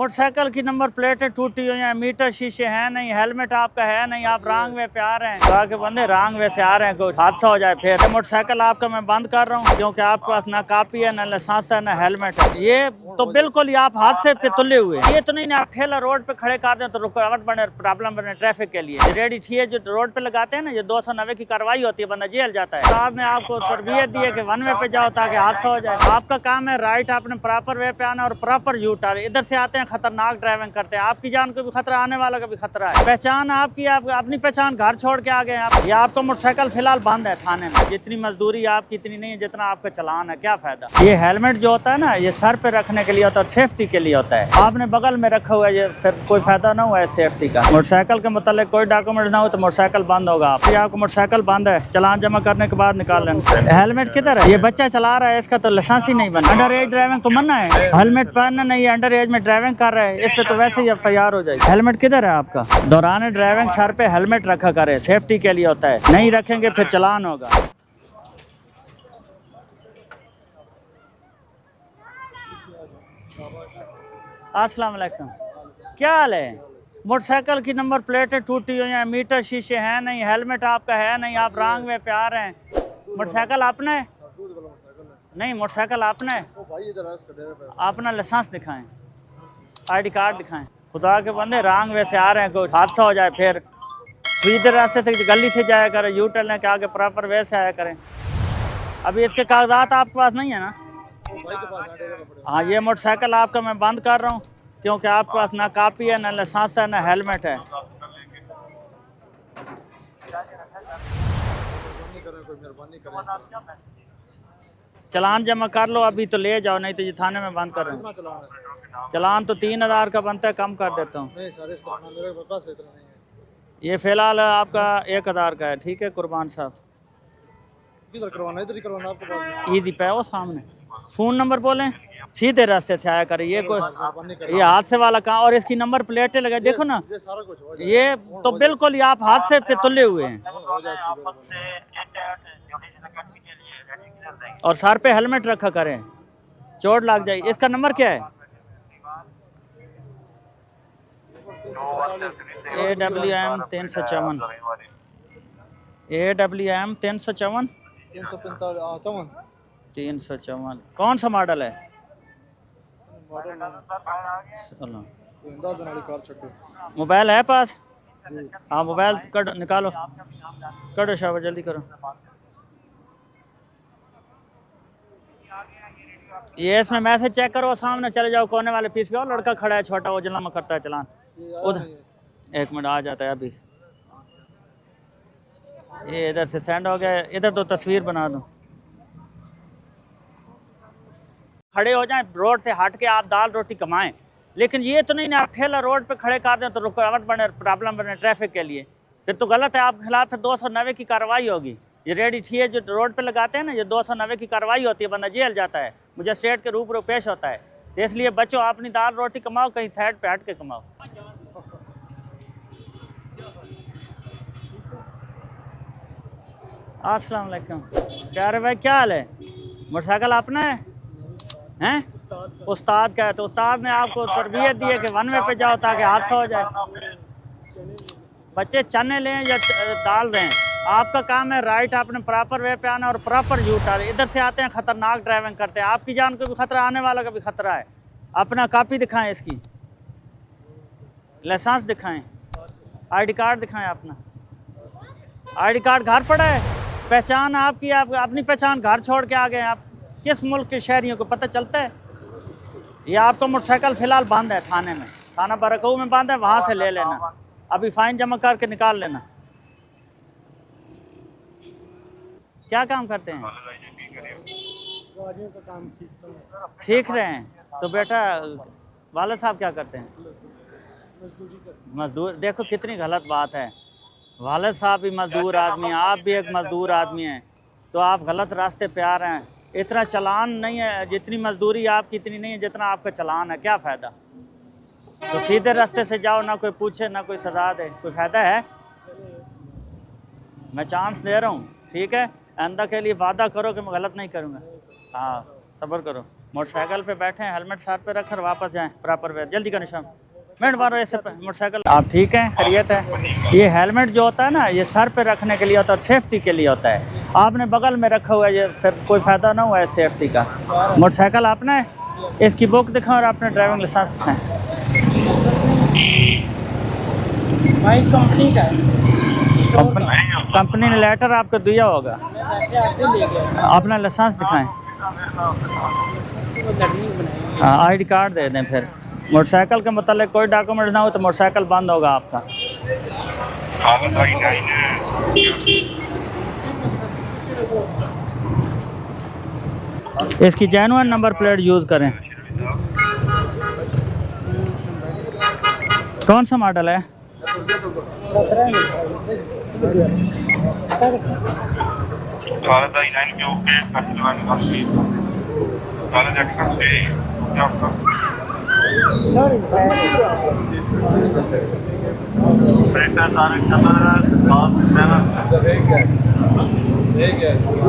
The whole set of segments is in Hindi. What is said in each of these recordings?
मोटरसाइकिल की नंबर प्लेटें टूटी हुई हैं, मीटर शीशे हैं नहीं, हेलमेट आपका है नहीं, आप रॉन्ग वे पे आ रहे हैं। खुदा के बंदे रॉन्ग वे से आ रहे हैं, कोई हादसा हो जाए फिर। मोटरसाइकिल आपका मैं बंद कर रहा हूँ क्योंकि आपके पास ना कापी है, ना लाइसेंस है, ना हेलमेट है। ये तो बिल्कुल ही आप हादसे पे तुले हुए। ये तो नहीं आप ठेला रोड पे खड़े कर दें तो रुकावट बने, प्रॉब्लम बने ट्रैफिक के लिए। रेडी थी जो रोड पे लगाते हैं ना, ये 290 की कार्रवाई होती है, बंदा जेल जाता है। साहब ने आपको तरबियत दी है कि वन वे पे जाओ ताकि हादसा हो जाए। आपका काम है राइट, आपने प्रॉपर वे पे आना और प्रॉपर यू टर्न। इधर से आते हैं खतरनाक ड्राइविंग करते हैं, आपकी जान को भी खतरा, आने वाला का भी खतरा है। पहचान आपकी, आप अपनी पहचान घर छोड़ के आ गए आप। ये आपका मोटरसाइकिल फिलहाल बंद है थाने में। जितनी मजदूरी आपकी इतनी नहीं है जितना आपका चलान है, क्या फायदा। ये हेलमेट जो होता है ना, ये सर पे रखने के लिए होता है, सेफ्टी के लिए होता है। आपने बगल में रखा हुआ है, ये फिर कोई फायदा ना हुआ है सेफ्टी का। मोटरसाइकिल के मतलब कोई डॉक्यूमेंट ना हो तो मोटरसाइकिल बंद होगा। आपको मोटरसाइकिल बंद है, चलान जमा करने के बाद निकाल लेना। हेलमेट किधर है? ये बच्चा चला रहा है, इसका तो लाइसेंस ही नहीं बना। अंडर एज ड्राइविंग तो मना है, हेलमेट पहनना नहीं है, अंडर एज में ड्राइविंग कर रहा है, इस पे तो वैसे ही FIR हो जाएगी। हेलमेट किधर है आपका? दौरान ड्राइविंग सर पे हेलमेट रखा करे, सेफ्टी के लिए होता है। नहीं रखेंगे फिर चलान होगा। अस्सलाम वालेकुम, क्या हाल है? मोटरसाइकिल की नंबर प्लेटें टूटी हुई हैं, मीटर शीशे हैं नहीं, हेलमेट आपका है नहीं, आप रॉन्ग वे पे आ रहे हैं। मोटरसाइकिल आपने है? नहीं, मोटरसाइकिल आपने है? अपना लाइसेंस दिखाएं, ID कार्ड दिखाएं। खुदा के बंदे रॉन्ग वे से आ रहे हैं, कोई हादसा हो जाए फिर। सीधे रास्ते से गली से जाया करें, यू टर्न के आगे प्रॉपर वे से आया करें। अभी इसके कागजात आपके पास नहीं है ना? हाँ, ये मोटरसाइकिल आपका मैं बंद कर रहा हूँ क्योंकि आपके पास ना कापी है, ना लाइसेंस है, ना हेलमेट है। चलान जमा कर लो अभी तो ले जाओ, नहीं तो ये थाने में बंद कर रहे हैं। चलान तो 3000 का बनता है, कम कर देता हूँ। ये फिलहाल आपका 1000 का है, ठीक है कुर्बान साहब। इधर करवाना आपको ईदी पे वो सामने फोन नंबर बोलें, सीधे रास्ते से आया करे। ये कोई ये हादसे वाला कहाँ, और इसकी नंबर प्लेटें लगा देखो ना, ये सारा कुछ हो ये तो बिल्कुल ही आप हादसे पे तुले हुए हैं। और सर पे हेलमेट रखा करें, चोट लग जाए। इसका नंबर क्या है? AWM 354, AWM 354 354। कौन सा मॉडल है? मोबाइल है पास? हाँ, मोबाइल कट निकालो, करो शाबाश, जल्दी करो। ये इसमें मैसेज चेक करो, सामने चले जाओ कोने वाले पीस पे, और लड़का खड़ा है छोटा, वो जलामा करता है चलान उधर। 1 मिनट आ जाता है अभी। ये इधर से सेंड हो गया, इधर तो तस्वीर बना दो। खड़े हो जाएं, रोड से हट के आप दाल रोटी कमाएं, लेकिन ये तो नहीं आप ठेला रोड पे खड़े कर दें तो रुकावट बने, प्रॉब्लम बने ट्रैफिक के लिए। फिर तो गलत है, आपके खिलाफ फिर 290 की कार्रवाई होगी। ये रेडी थी है जो रोड पे लगाते हैं ना, ये 290 की कार्रवाई होती है, बंदा जेल जाता है, मुझे स्टेट के रूबरू पेश होता है। तो इसलिए बच्चों, अपनी दाल रोटी कमाओ, कहीं साइड पे हट के कमाओ। अस्सलाम वालेकुम, प्यारे भाई, क्या हाल है? मोटरसाइकिल अपना है? हैं? उस्ताद का है, तो उस्ताद ने आपको तरबियत दी है कि वन वे पे जाओ ताकि हादसा हो जाए। बच्चे चने लें या दाल दें, आपका काम है राइट, आपने प्रॉपर वे पे आना और प्रॉपर यू टर्न। इधर से आते हैं खतरनाक ड्राइविंग करते हैं, आपकी जान को भी खतरा, आने वाला का भी खतरा है। अपना कापी दिखाएं, इसकी लाइसेंस दिखाएं, ID कार्ड दिखाएं अपना। ID कार्ड घर पड़ा है, पहचान आपकी, आप अपनी पहचान घर छोड़ के आ गए। आप किस मुल्क के शहरियों को पता चलता है? ये आपका मोटरसाइकिल फिलहाल बंद है थाने में, थाना बरकऊ में बंद है, वहाँ से ले लेना, अभी फाइन जमा करके निकाल लेना। क्या काम करते हैं? गाड़ियों का काम सीख रहे हैं, तो बेटा वाले साहब क्या करते हैं? मजदूर। देखो कितनी गलत बात है, वाले साहब भी मजदूर आदमी हैं, आप भी एक मजदूर आदमी हैं, तो आप गलत रास्ते पे आ रहे हैं। इतना चलान नहीं है, जितनी मजदूरी आपकी इतनी नहीं है जितना आपका चलान है, क्या फ़ायदा। तो सीधे रास्ते से जाओ, ना कोई पूछे ना कोई सजा दे, कोई फ़ायदा है? मैं चांस दे रहा हूँ, ठीक है, आइंदा के लिए वादा करो कि मैं गलत नहीं करूँगा। हाँ। सब्र करो, मोटरसाइकिल पे बैठे हैं, हेलमेट सर पे रखकर वापस जाएं प्रॉपर वे, जल्दी का निशान मिनट मारो ऐसे पे मोटरसाइकिल। आप ठीक हैं, खैरियत है? ये हेलमेट जो होता है ना, ये सर पे रखने के लिए होता है और सेफ्टी के लिए होता है। आपने बगल में रखा हुआ है, ये फिर कोई फ़ायदा ना हुआ है सेफ्टी का। मोटरसाइकिल आपने है, इसकी बुक दिखाएं और अपना ड्राइविंग लाइसेंस दिखाएं। भाई कंपनी का है, कंपनी ने लेटर आपको दिया होगा, ऐसे आते ले गए, अपना लाइसेंस दिखाएं। हाँ, आईडी कार्ड दे दें। फिर मोटरसाइकिल के मतलब कोई डॉक्यूमेंट ना हो तो मोटरसाइकिल बंद होगा आपका। इसकी जेन्युइन नंबर प्लेट यूज़ करें। कौन सा मॉडल है? 17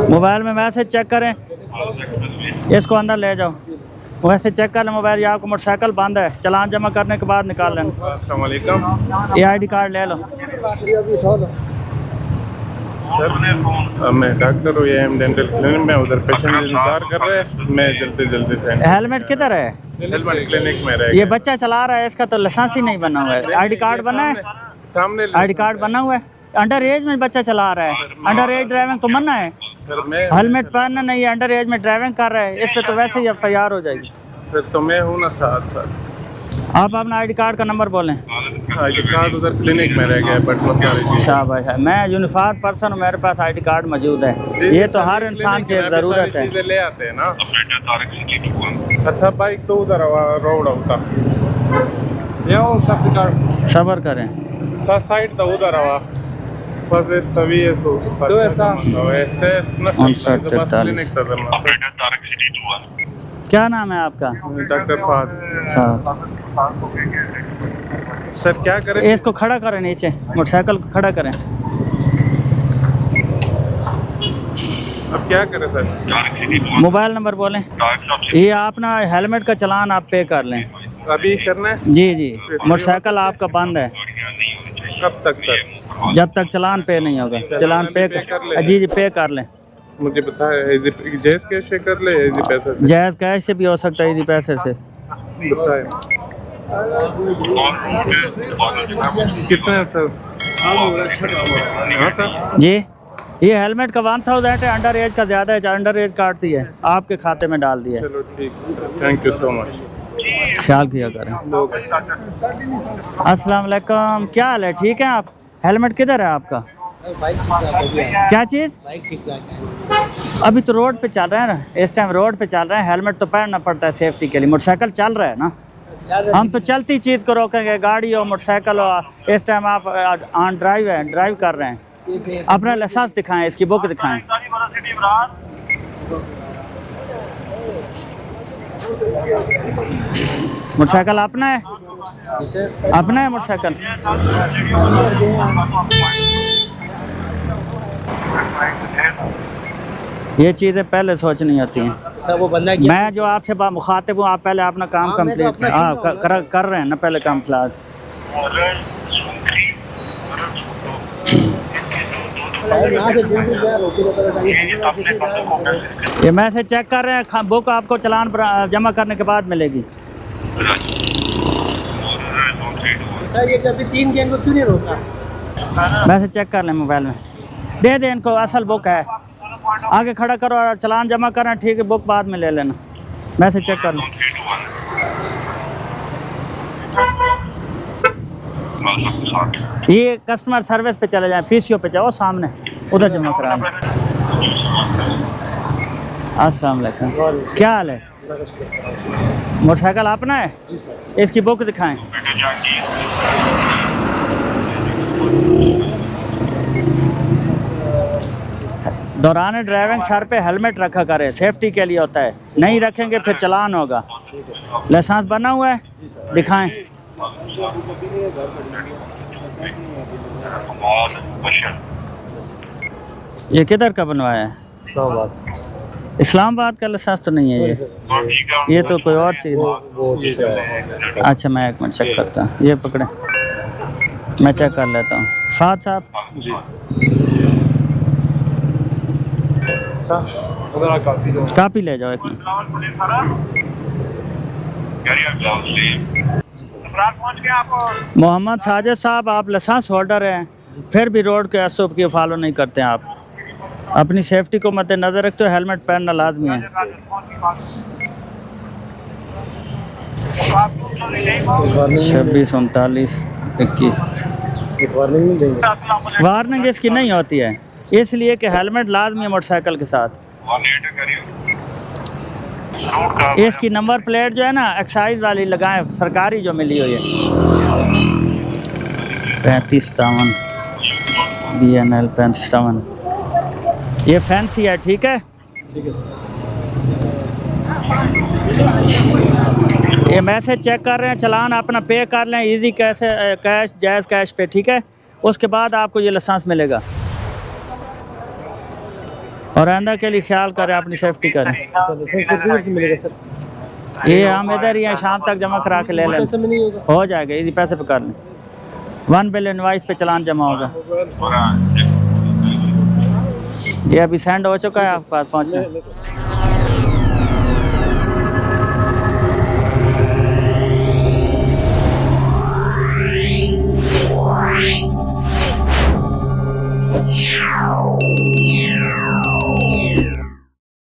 मोबाइल में मैसेज चेक करें, इसको अंदर ले जाओ, वैसे चेक कर लें मोबाइल, या आपको मोटरसाइकिल बंद है, चालान जमा करने के बाद निकाल लेना। अस्सलाम वालेकुम। ये आईडी कार्ड ले लो। सर मैं डॉक्टर हूँ, ये एम डेंटल क्लिनिक में, उधर पेशेंट इंतजार कर रहे हैं, मैं जल्दी से। हेलमेट किधर है? हेलमेट क्लिनिक में रह ये बच्चा चला रहा है, इसका तो लाइसेंस ही नहीं बना हुआ है। आईडी कार्ड बना है? सामने आईडी कार्ड बना हुआ है? अंडर एज में बच्चा चला रहा है, अंडर एज ड्राइविंग तो मना है। सर मैं हेलमेट पहनना नहीं है, अंडर एज में ड्राइविंग कर रहा है, इस पे तो वैसे ही FIR हो जाएगी। सर तो मैं हूँ ना साथ साथ। आप अपना आईडी कार्ड का नंबर बोलें। आईडी कार्ड उधर क्लिनिक में रह गया, बट शाबाश है, मैं यूनिफॉर्म पर्सन हूँ, मेरे पास आईडी कार्ड मौजूद है। ये तो हर इंसान की एक ज़रूरत है। चीज़ें ले आते हैं ना। अच्छा बाइक तो उधर रोड होता, सब्र करें। साइड तो उधर आवा बस इस तभी है तो ऐसा ऐसे न 5943। क्या नाम है आपका? Doctor Fahd. सर क्या करें? इसको खड़ा करें, नीचे मोटरसाइकिल को खड़ा करें। अब क्या करें सर? मोबाइल नंबर बोलें। ये अपना हेलमेट का चालान आप पे कर लें। अभी करना है? जी जी, मोटरसाइकिल आपका बंद है। कब तक सर? जब तक चालान पे नहीं होगा। चालान पे कर, जी जी पे कर लें। मुझे बताए जैस कैश से कर ले, इजी पैसे से? जायज़ कैश से भी हो सकता है, इजी पैसे से। बताए कितना है सर? हाँ सर जी, ये हेलमेट का 1000 है, अंडर एज का ज़्यादा है, अंडर एज काट दी है, आपके खाते में डाल दिया है। चलो ठीक, थैंक यू सो मच। ख्याल किया करें। अस्सलाम वालेकुम, क्या हाल है? ठीक है आप? हेलमेट किधर है आपका? क्या चीज़? अभी तो रोड पे चल रहे हैं ना, इस टाइम रोड पे चल रहे हैं, हेलमेट तो पहनना पड़ता है सेफ्टी के लिए। मोटरसाइकिल चल रहा है ना, हम तो चलती चीज़ को रोकेंगे, गाड़ी हो मोटरसाइकिल हो। इस टाइम आप ऑन ड्राइव है, ड्राइव कर रहे हैं। अपना लाइसेंस दिखाएं, इसकी बुक दिखाएं। मोटरसाइकिल अपना है? अपना है मोटरसाइकिल? ये चीज़ें पहले सोचनी होती हैं। सर वो बंदा मैं जो आपसे मुखातिब हूँ, आप पहले अपना काम कंप्लीट कर रहे हैं ना, पहले काम फिलहाल। ये मैसेज चेक कर रहे हैं, बुक आपको चालान जमा करने के बाद मिलेगी। सर ये अभी 3 गेंद को क्यों नहीं रोका? मैसेज चेक कर लें मोबाइल में, दे दें इनको, असल बुक है। आगे खड़ा करो और चालान जमा करना, ठीक है, बुक बाद में ले लेना। मैसेज चेक कर लें। ये कस्टमर सर्विस पे चले जाएं, PCO पे जाओ, सामने उधर जमा कराना। अस्सलाम वालेकुम, क्या हाल है? मोटरसाइकिल अपना है? जी सर। इसकी बुक दिखाएं। दौरान ड्राइविंग सर पे हेलमेट रखा करें, सेफ्टी के लिए होता है, नहीं रखेंगे फिर चालान होगा। लाइसेंस बना हुआ है? दिखाएं। ये किधर का बनवाया है? इस्लामाबाद। इस्लामाबाद का लाइसेंस तो नहीं है ये तो कोई और चीज़ है। वो दूसरा अच्छा मैं एक मिनट चेक करता हूँ, ये पकड़े मैं चेक कर लेता हूँ। फाद साहब जी वगैरह काफी दो कापी ले जाओ एक मिनट। मोहम्मद साजिद साहब आप लाइसेंस होल्डर हैं, फिर भी रोड के एसओपी की फॉलो नहीं करते हैं आप। अपनी सेफ्टी को मद्देनजर रखते हो हेलमेट पहनना लाजमी है। 26 39 21 एक वार्निंग नहीं देंगे। वार्निंग इसकी नहीं होती है, इसलिए कि हेलमेट लाजमी है मोटरसाइकिल के साथ। इसकी नंबर प्लेट जो है ना एक्साइज वाली लगाएं, सरकारी जो मिली हुई है 35 57 BNL 35 57, ये फैंसी है ठीक है। ठीक है सर। ये मैसेज चेक कर रहे हैं, चलान अपना पे कर लें इजी कैसे कैश जायज़ कैश पे, ठीक है। उसके बाद आपको ये लाइसेंस मिलेगा। और आइंदा के लिए ख्याल करें, अपनी सेफ्टी करें। लाइसेंस कितनी से मिलेगा सर? ये हम इधर ही हैं, शाम तक जमा करा के ले लें, पैसे में नहीं होगा? हो जाएगा इजी पैसे पे कर लें। 1 बिल इनवाइस पे चलान जमा होगा। ये अभी सेंड हो चुका है आपके पास, पहुँचना।